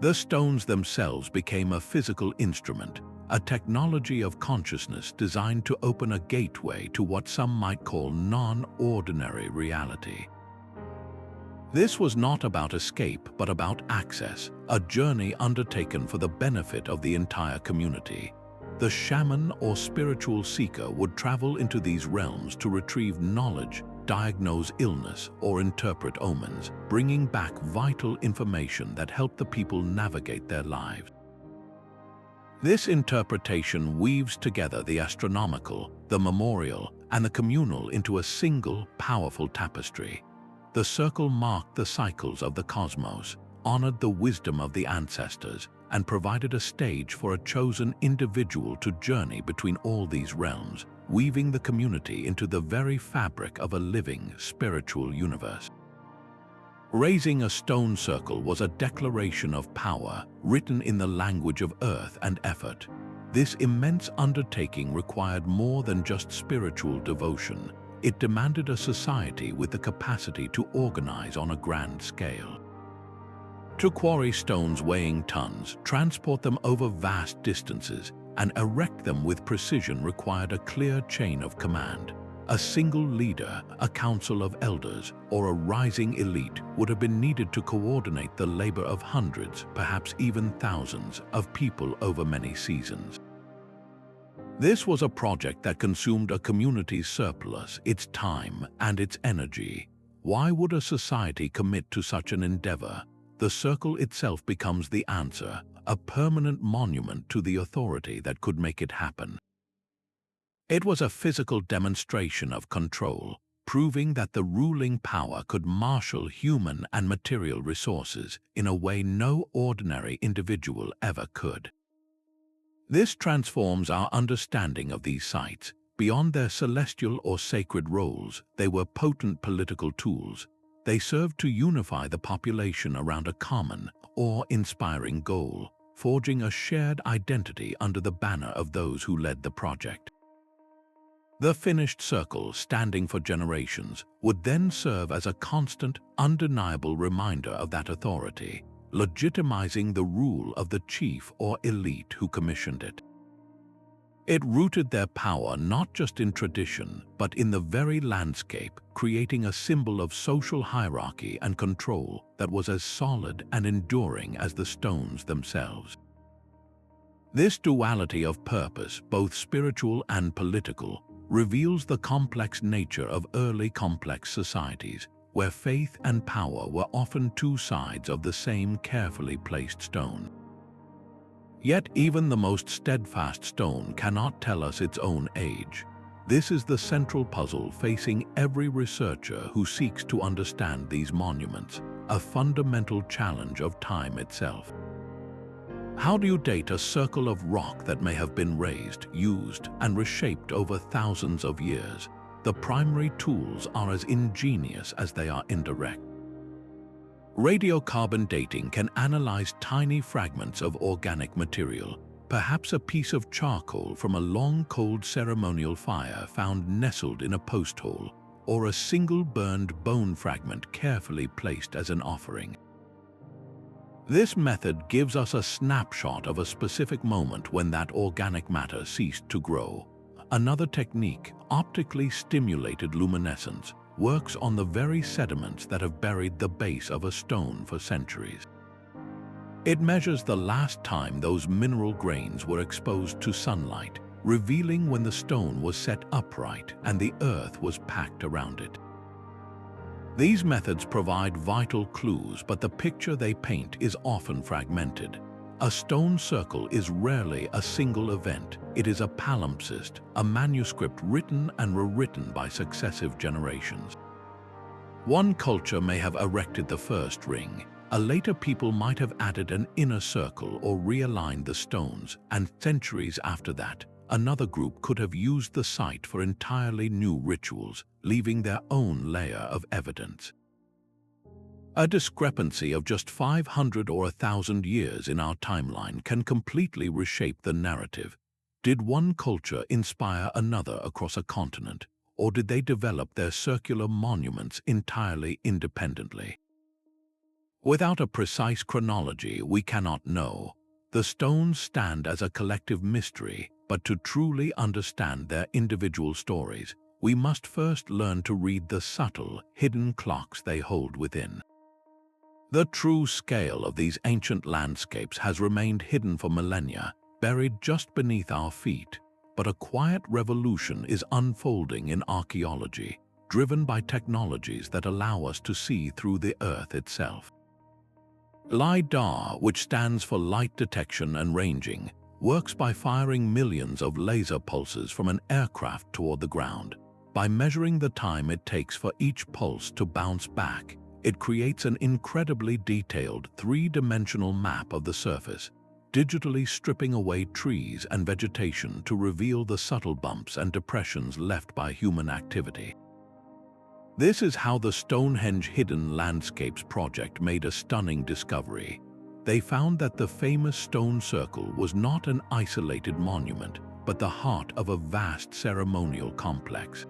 The stones themselves became a physical instrument, a technology of consciousness designed to open a gateway to what some might call non-ordinary reality. This was not about escape, but about access, a journey undertaken for the benefit of the entire community. The shaman or spiritual seeker would travel into these realms to retrieve knowledge, diagnose illness, or interpret omens, bringing back vital information that helped the people navigate their lives. This interpretation weaves together the astronomical, the memorial, and the communal into a single, powerful tapestry. The circle marked the cycles of the cosmos, honored the wisdom of the ancestors, and provided a stage for a chosen individual to journey between all these realms, weaving the community into the very fabric of a living, spiritual universe. Raising a stone circle was a declaration of power, written in the language of earth and effort. This immense undertaking required more than just spiritual devotion. It demanded a society with the capacity to organize on a grand scale. To quarry stones weighing tons, transport them over vast distances, and erect them with precision required a clear chain of command. A single leader, a council of elders, or a rising elite would have been needed to coordinate the labor of hundreds, perhaps even thousands, of people over many seasons. This was a project that consumed a community's surplus, its time, and its energy. Why would a society commit to such an endeavor? The circle itself becomes the answer, a permanent monument to the authority that could make it happen. It was a physical demonstration of control, proving that the ruling power could marshal human and material resources in a way no ordinary individual ever could. This transforms our understanding of these sites. Beyond their celestial or sacred roles, they were potent political tools. They served to unify the population around a common, awe-inspiring goal, forging a shared identity under the banner of those who led the project. The finished circle, standing for generations, would then serve as a constant, undeniable reminder of that authority, legitimizing the rule of the chief or elite who commissioned it. It rooted their power not just in tradition, but in the very landscape, creating a symbol of social hierarchy and control that was as solid and enduring as the stones themselves. This duality of purpose, both spiritual and political, reveals the complex nature of early complex societies, where faith and power were often two sides of the same carefully placed stone. Yet even the most steadfast stone cannot tell us its own age. This is the central puzzle facing every researcher who seeks to understand these monuments, a fundamental challenge of time itself. How do you date a circle of rock that may have been raised, used, and reshaped over thousands of years? The primary tools are as ingenious as they are indirect. Radiocarbon dating can analyze tiny fragments of organic material, perhaps a piece of charcoal from a long cold ceremonial fire found nestled in a post hole, or a single burned bone fragment carefully placed as an offering. This method gives us a snapshot of a specific moment when that organic matter ceased to grow. Another technique, optically stimulated luminescence, works on the very sediments that have buried the base of a stone for centuries. It measures the last time those mineral grains were exposed to sunlight, revealing when the stone was set upright and the earth was packed around it. These methods provide vital clues, but the picture they paint is often fragmented. A stone circle is rarely a single event. It is a palimpsest, a manuscript written and rewritten by successive generations. One culture may have erected the first ring. A later people might have added an inner circle or realigned the stones, and centuries after that, another group could have used the site for entirely new rituals, leaving their own layer of evidence. A discrepancy of just 500 or 1,000 years in our timeline can completely reshape the narrative. Did one culture inspire another across a continent, or did they develop their circular monuments entirely independently? Without a precise chronology, we cannot know. The stones stand as a collective mystery, but to truly understand their individual stories, we must first learn to read the subtle, hidden clocks they hold within. The true scale of these ancient landscapes has remained hidden for millennia, buried just beneath our feet. But a quiet revolution is unfolding in archaeology, driven by technologies that allow us to see through the earth itself. LiDAR, which stands for light detection and ranging, works by firing millions of laser pulses from an aircraft toward the ground. By measuring the time it takes for each pulse to bounce back, it creates an incredibly detailed three-dimensional map of the surface, digitally stripping away trees and vegetation to reveal the subtle bumps and depressions left by human activity. This is how the Stonehenge Hidden Landscapes project made a stunning discovery. They found that the famous stone circle was not an isolated monument, but the heart of a vast ceremonial complex.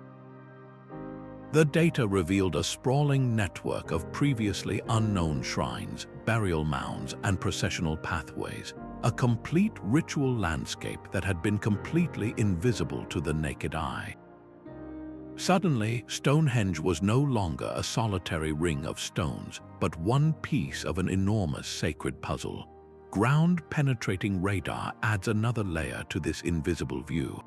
The data revealed a sprawling network of previously unknown shrines, burial mounds, and processional pathways, a complete ritual landscape that had been completely invisible to the naked eye. Suddenly, Stonehenge was no longer a solitary ring of stones, but one piece of an enormous sacred puzzle. Ground-penetrating radar adds another layer to this invisible view.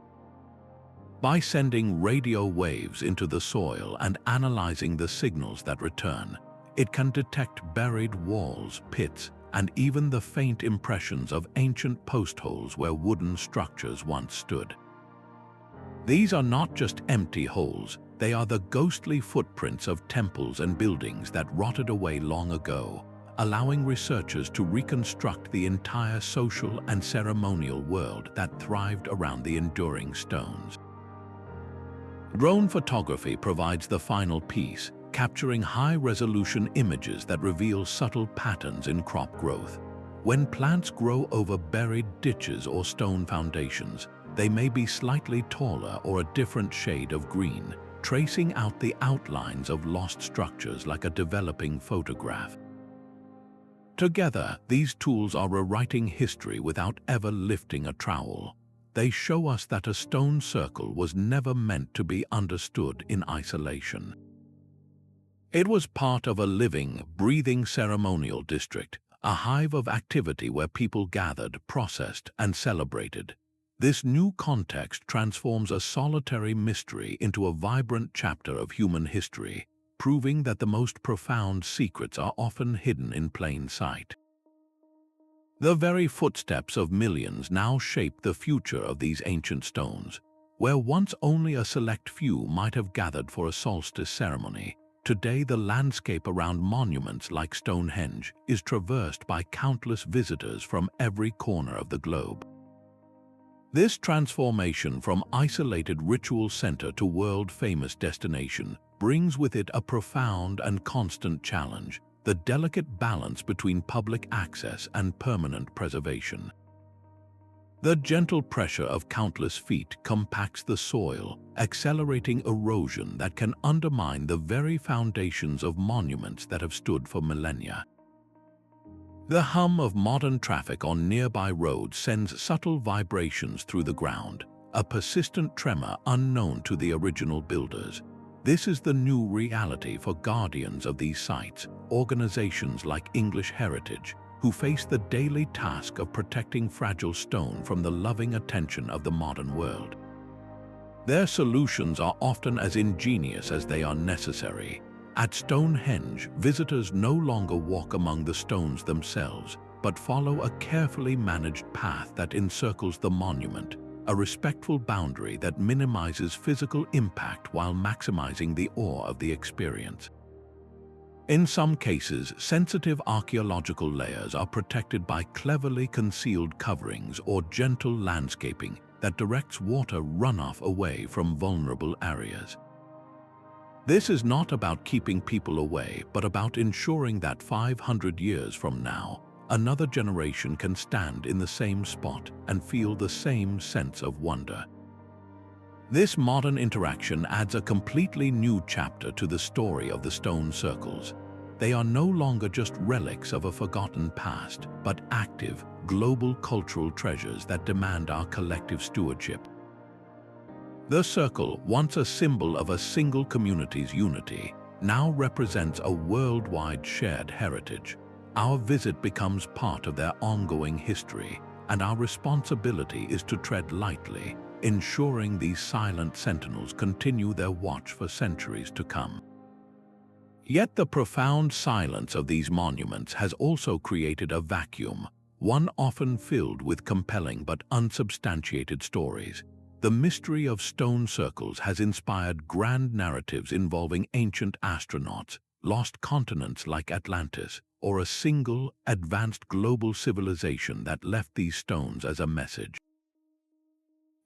By sending radio waves into the soil and analyzing the signals that return, it can detect buried walls, pits, and even the faint impressions of ancient post holes where wooden structures once stood. These are not just empty holes, they are the ghostly footprints of temples and buildings that rotted away long ago, allowing researchers to reconstruct the entire social and ceremonial world that thrived around the enduring stones. Drone photography provides the final piece, capturing high-resolution images that reveal subtle patterns in crop growth. When plants grow over buried ditches or stone foundations, they may be slightly taller or a different shade of green, tracing out the outlines of lost structures like a developing photograph. Together, these tools are rewriting history without ever lifting a trowel. They show us that a stone circle was never meant to be understood in isolation. It was part of a living, breathing ceremonial district, a hive of activity where people gathered, processed, and celebrated. This new context transforms a solitary mystery into a vibrant chapter of human history, proving that the most profound secrets are often hidden in plain sight. The very footsteps of millions now shape the future of these ancient stones. Where once only a select few might have gathered for a solstice ceremony, today the landscape around monuments like Stonehenge is traversed by countless visitors from every corner of the globe. This transformation from isolated ritual center to world-famous destination brings with it a profound and constant challenge, the delicate balance between public access and permanent preservation. The gentle pressure of countless feet compacts the soil, accelerating erosion that can undermine the very foundations of monuments that have stood for millennia. The hum of modern traffic on nearby roads sends subtle vibrations through the ground, a persistent tremor unknown to the original builders. This is the new reality for guardians of these sites, organizations like English Heritage, who face the daily task of protecting fragile stone from the loving attention of the modern world. Their solutions are often as ingenious as they are necessary. At Stonehenge, visitors no longer walk among the stones themselves, but follow a carefully managed path that encircles the monument, a respectful boundary that minimizes physical impact while maximizing the awe of the experience. In some cases, sensitive archaeological layers are protected by cleverly concealed coverings or gentle landscaping that directs water runoff away from vulnerable areas. This is not about keeping people away, but about ensuring that 500 years from now, another generation can stand in the same spot and feel the same sense of wonder. This modern interaction adds a completely new chapter to the story of the stone circles. They are no longer just relics of a forgotten past, but active, global cultural treasures that demand our collective stewardship. The circle, once a symbol of a single community's unity, now represents a worldwide shared heritage. Our visit becomes part of their ongoing history, and our responsibility is to tread lightly, ensuring these silent sentinels continue their watch for centuries to come. Yet the profound silence of these monuments has also created a vacuum, one often filled with compelling but unsubstantiated stories. The mystery of stone circles has inspired grand narratives involving ancient astronauts, lost continents like Atlantis, or a single, advanced global civilization that left these stones as a message.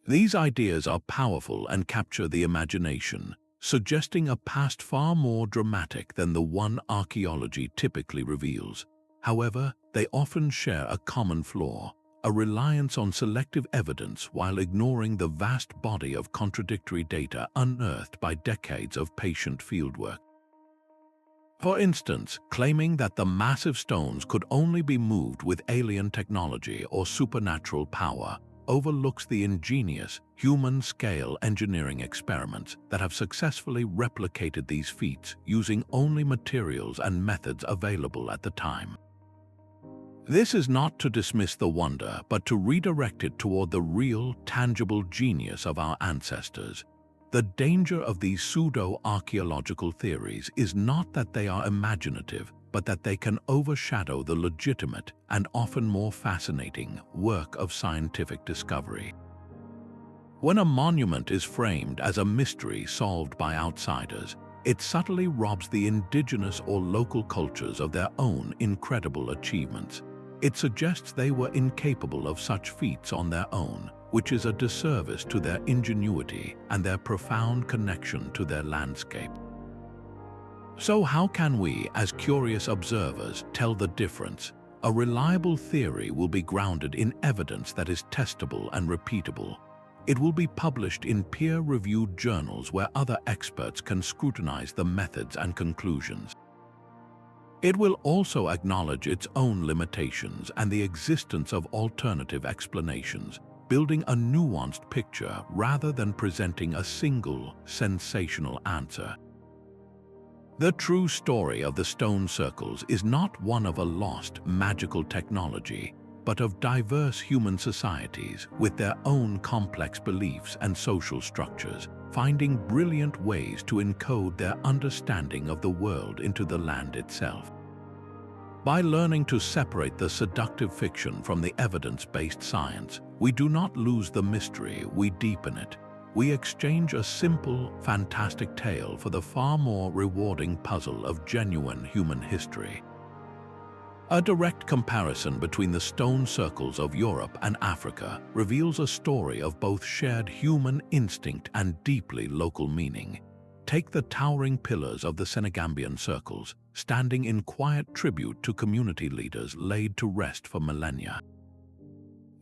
These ideas are powerful and capture the imagination, suggesting a past far more dramatic than the one archaeology typically reveals. However, they often share a common flaw, a reliance on selective evidence while ignoring the vast body of contradictory data unearthed by decades of patient fieldwork. For instance, claiming that the massive stones could only be moved with alien technology or supernatural power overlooks the ingenious, human-scale engineering experiments that have successfully replicated these feats using only materials and methods available at the time. This is not to dismiss the wonder, but to redirect it toward the real, tangible genius of our ancestors. The danger of these pseudo-archaeological theories is not that they are imaginative, but that they can overshadow the legitimate and often more fascinating work of scientific discovery. When a monument is framed as a mystery solved by outsiders, it subtly robs the indigenous or local cultures of their own incredible achievements. It suggests they were incapable of such feats on their own, which is a disservice to their ingenuity and their profound connection to their landscape. So how can we, as curious observers, tell the difference? A reliable theory will be grounded in evidence that is testable and repeatable. It will be published in peer-reviewed journals where other experts can scrutinize the methods and conclusions. It will also acknowledge its own limitations and the existence of alternative explanations, building a nuanced picture rather than presenting a single, sensational answer. The true story of the stone circles is not one of a lost, magical technology, but of diverse human societies with their own complex beliefs and social structures, finding brilliant ways to encode their understanding of the world into the land itself. By learning to separate the seductive fiction from the evidence-based science, we do not lose the mystery, we deepen it. We exchange a simple, fantastic tale for the far more rewarding puzzle of genuine human history. A direct comparison between the stone circles of Europe and Africa reveals a story of both shared human instinct and deeply local meaning. Take the towering pillars of the Senegambian circles, standing in quiet tribute to community leaders laid to rest for millennia.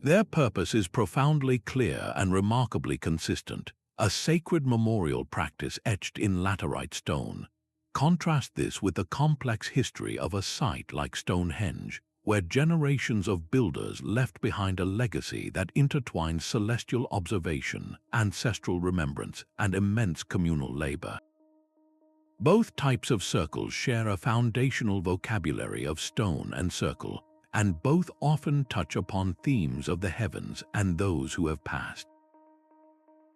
Their purpose is profoundly clear and remarkably consistent, a sacred memorial practice etched in laterite stone. Contrast this with the complex history of a site like Stonehenge, where generations of builders left behind a legacy that intertwines celestial observation, ancestral remembrance, and immense communal labor. Both types of circles share a foundational vocabulary of stone and circle, and both often touch upon themes of the heavens and those who have passed.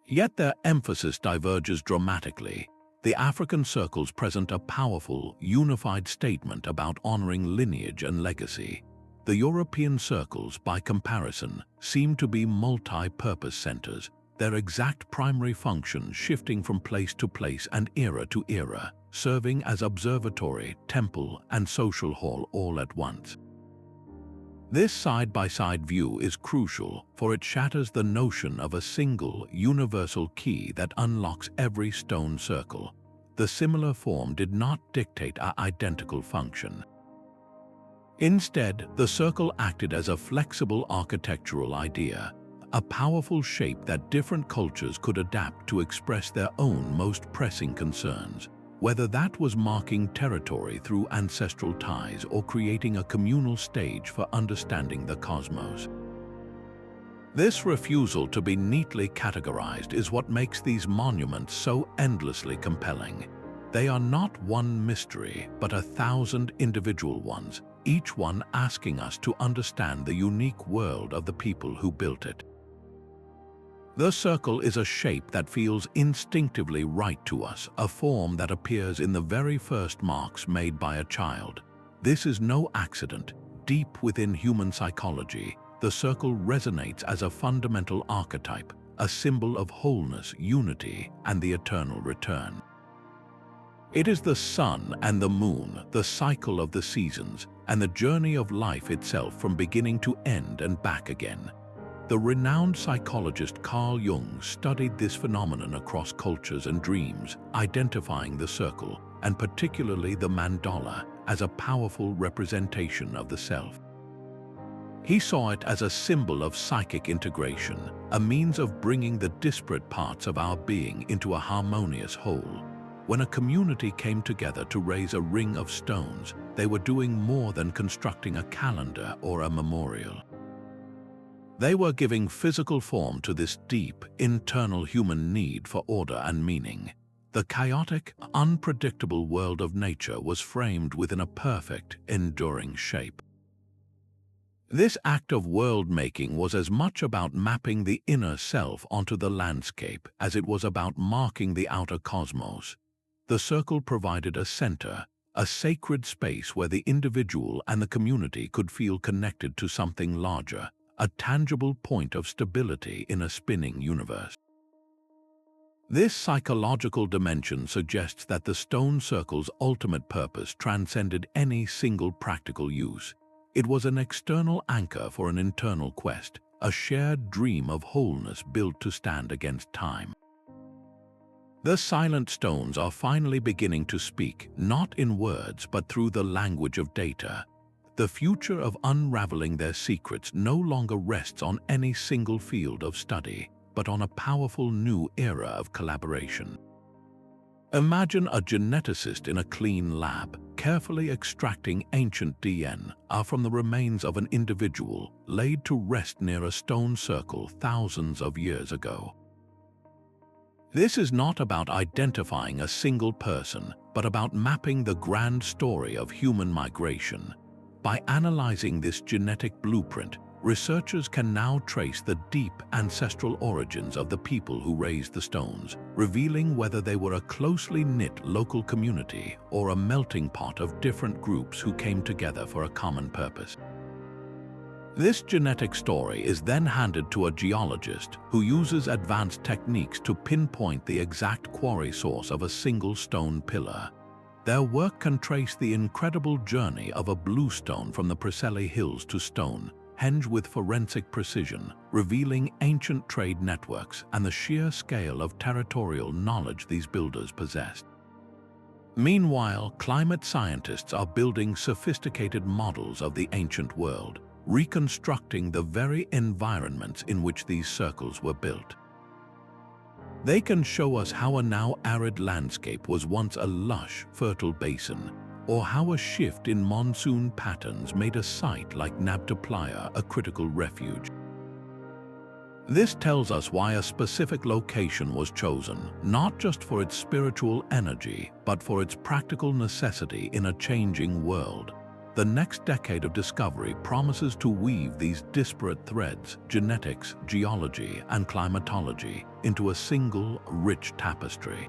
Yet their emphasis diverges dramatically. The African circles present a powerful, unified statement about honoring lineage and legacy. The European circles, by comparison, seem to be multi-purpose centers, their exact primary function shifting from place to place and era to era, serving as observatory, temple, and social hall all at once. This side-by-side view is crucial, for it shatters the notion of a single, universal key that unlocks every stone circle. The similar form did not dictate our identical function. Instead, the circle acted as a flexible architectural idea, a powerful shape that different cultures could adapt to express their own most pressing concerns, whether that was marking territory through ancestral ties or creating a communal stage for understanding the cosmos. This refusal to be neatly categorized is what makes these monuments so endlessly compelling. They are not one mystery, but 1,000 individual ones, each one asking us to understand the unique world of the people who built it. The circle is a shape that feels instinctively right to us, a form that appears in the very first marks made by a child. This is no accident. deep within human psychology, the circle resonates as a fundamental archetype, a symbol of wholeness, unity, and the eternal return. It is the sun and the moon, the cycle of the seasons, and the journey of life itself from beginning to end and back again. The renowned psychologist Carl Jung studied this phenomenon across cultures and dreams, identifying the circle, and particularly the mandala, as a powerful representation of the self. He saw it as a symbol of psychic integration, a means of bringing the disparate parts of our being into a harmonious whole. When a community came together to raise a ring of stones, they were doing more than constructing a calendar or a memorial. They were giving physical form to this deep, internal human need for order and meaning. The chaotic, unpredictable world of nature was framed within a perfect, enduring shape. This act of world-making was as much about mapping the inner self onto the landscape as it was about marking the outer cosmos. The circle provided a center, a sacred space where the individual and the community could feel connected to something larger, a tangible point of stability in a spinning universe. This psychological dimension suggests that the stone circle's ultimate purpose transcended any single practical use. It was an external anchor for an internal quest, a shared dream of wholeness built to stand against time. The silent stones are finally beginning to speak, not in words but through the language of data. The future of unraveling their secrets no longer rests on any single field of study, but on a powerful new era of collaboration. Imagine a geneticist in a clean lab, carefully extracting ancient DNA from the remains of an individual laid to rest near a stone circle thousands of years ago. This is not about identifying a single person, but about mapping the grand story of human migration. By analyzing this genetic blueprint, researchers can now trace the deep ancestral origins of the people who raised the stones, revealing whether they were a closely knit local community or a melting pot of different groups who came together for a common purpose. This genetic story is then handed to a geologist who uses advanced techniques to pinpoint the exact quarry source of a single stone pillar. Their work can trace the incredible journey of a bluestone from the Preseli Hills to Stonehenge with forensic precision, revealing ancient trade networks and the sheer scale of territorial knowledge these builders possessed. Meanwhile, climate scientists are building sophisticated models of the ancient world, reconstructing the very environments in which these circles were built. They can show us how a now arid landscape was once a lush, fertile basin, or how a shift in monsoon patterns made a site like Nabta Playa a critical refuge. This tells us why a specific location was chosen, not just for its spiritual energy, but for its practical necessity in a changing world. The next decade of discovery promises to weave these disparate threads, genetics, geology, and climatology, into a single, rich tapestry.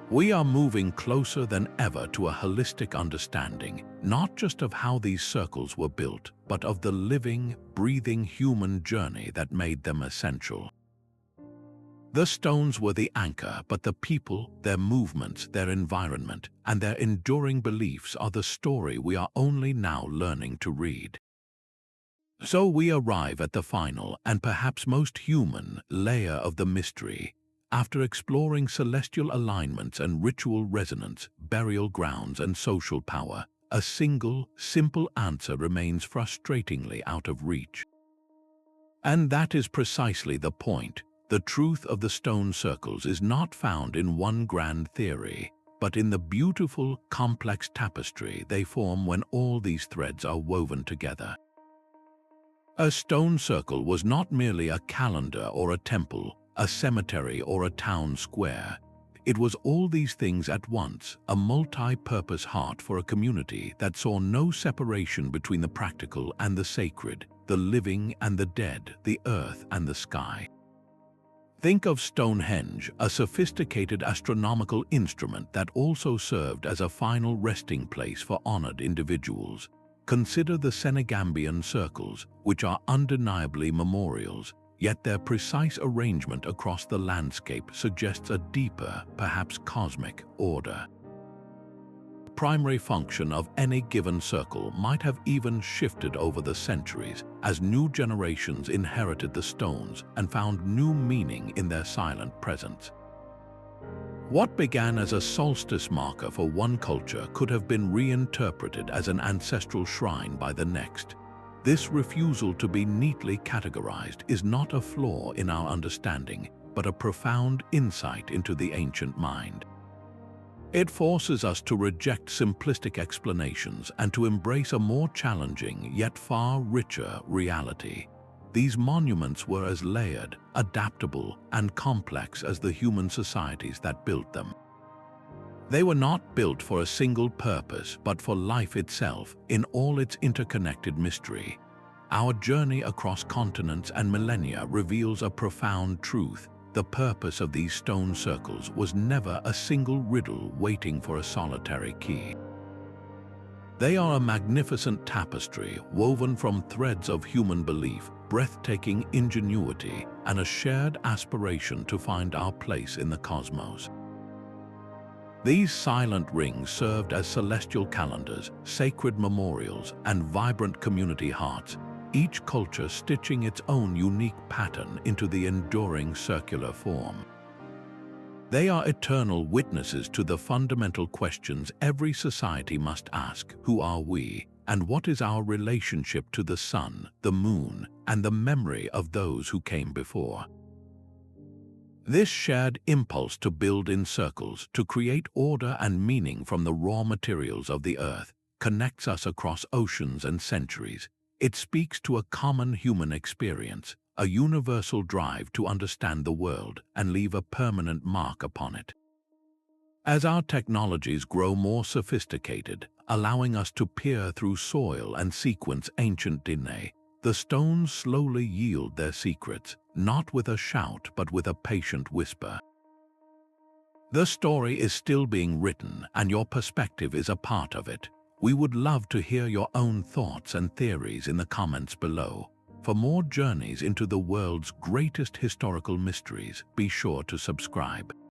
We are moving closer than ever to a holistic understanding, not just of how these circles were built, but of the living, breathing human journey that made them essential. The stones were the anchor, but the people, their movements, their environment, and their enduring beliefs are the story we are only now learning to read. So we arrive at the final, and perhaps most human, layer of the mystery. After exploring celestial alignments and ritual resonance, burial grounds and social power, a single, simple answer remains frustratingly out of reach. And that is precisely the point. The truth of the stone circles is not found in one grand theory, but in the beautiful, complex tapestry they form when all these threads are woven together. A stone circle was not merely a calendar or a temple, a cemetery or a town square. It was all these things at once, a multi-purpose heart for a community that saw no separation between the practical and the sacred, the living and the dead, the earth and the sky. Think of Stonehenge, a sophisticated astronomical instrument that also served as a final resting place for honored individuals. Consider the Senegambian circles, which are undeniably memorials, yet their precise arrangement across the landscape suggests a deeper, perhaps cosmic, order. The primary function of any given circle might have even shifted over the centuries as new generations inherited the stones and found new meaning in their silent presence. What began as a solstice marker for one culture could have been reinterpreted as an ancestral shrine by the next. This refusal to be neatly categorized is not a flaw in our understanding, but a profound insight into the ancient mind. It forces us to reject simplistic explanations and to embrace a more challenging yet far richer reality. These monuments were as layered, adaptable, and complex as the human societies that built them. They were not built for a single purpose, but for life itself in all its interconnected mystery. Our journey across continents and millennia reveals a profound truth. The purpose of these stone circles was never a single riddle waiting for a solitary key. They are a magnificent tapestry woven from threads of human belief, breathtaking ingenuity, and a shared aspiration to find our place in the cosmos. These silent rings served as celestial calendars, sacred memorials, and vibrant community hearts, each culture stitching its own unique pattern into the enduring circular form. They are eternal witnesses to the fundamental questions every society must ask: who are we, and what is our relationship to the sun, the moon, and the memory of those who came before? This shared impulse to build in circles, to create order and meaning from the raw materials of the earth, connects us across oceans and centuries. It speaks to a common human experience, a universal drive to understand the world and leave a permanent mark upon it. As our technologies grow more sophisticated, allowing us to peer through soil and sequence ancient DNA, the stones slowly yield their secrets, not with a shout but with a patient whisper. The story is still being written, and your perspective is a part of it. We would love to hear your own thoughts and theories in the comments below. For more journeys into the world's greatest historical mysteries, be sure to subscribe.